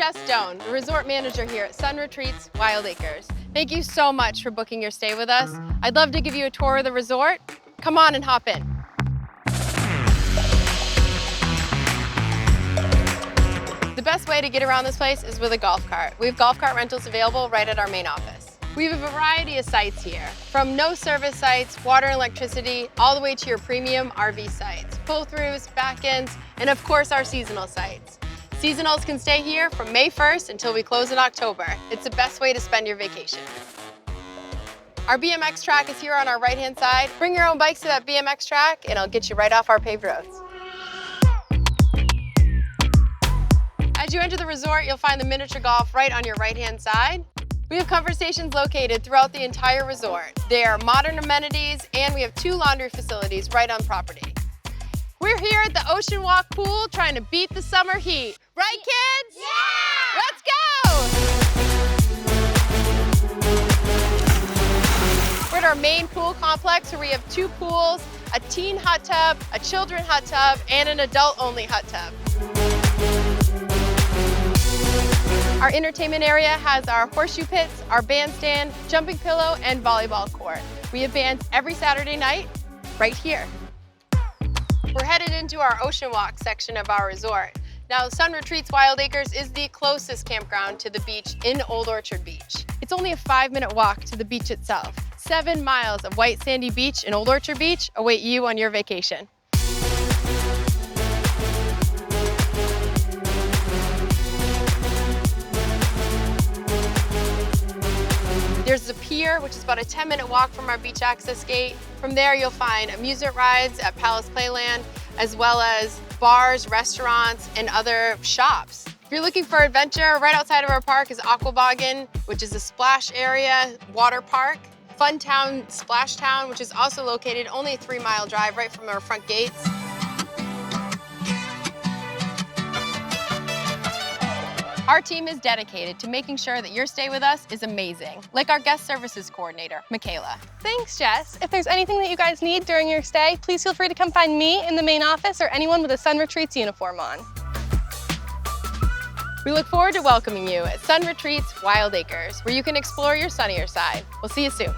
Jess Doan, the resort manager here at Sun Retreats Wild Acres. Thank you so much for booking your stay with us. I'd love to give you a tour of the resort. Come on and hop in. The best way to get around this place is with a golf cart. We have golf cart rentals available right at our main office. We have a variety of sites here, from no service sites, water and electricity, all the way to your premium RV sites, pull-throughs, back-ends, and of course our seasonal sites. Seasonals can stay here from May 1st until we close in October. It's the best way to spend your vacation. Our BMX track is here on our right-hand side. Bring your own bikes to that BMX track and it'll get you right off our paved roads. As you enter the resort, you'll find the miniature golf right on your right-hand side. We have cover stations located throughout the entire resort. They are modern amenities, and we have 2 laundry facilities right on property. We're here at the Ocean Walk pool trying to beat the summer heat. Right, kids? Yeah! Let's go! We're at our main pool complex where we have 2 pools, a teen hot tub, a children hot tub, and an adult-only hot tub. Our entertainment area has our horseshoe pits, our bandstand, jumping pillow, and volleyball court. We have bands every Saturday night right here. We're headed into our Ocean Walk section of our resort. Now, Sun Retreats Wild Acres is the closest campground to the beach in Old Orchard Beach. It's only a 5-minute walk to the beach itself. 7 miles of white sandy beach in Old Orchard Beach await you on your vacation. There's the Pier, which is about a 10-minute walk from our beach access gate. From there, you'll find amusement rides at Palace Playland, as well as bars, restaurants, and other shops. If you're looking for adventure, right outside of our park is Aquaboggan, which is a splash area water park. Fun Town Splash Town, which is also located only a 3-mile drive right from our front gates. Our team is dedicated to making sure that your stay with us is amazing, like our guest services coordinator, Michaela. Thanks, Jess. If there's anything that you guys need during your stay, please feel free to come find me in the main office or anyone with a Sun Retreats uniform on. We look forward to welcoming you at Sun Retreats Wild Acres, where you can explore your sunnier side. We'll see you soon.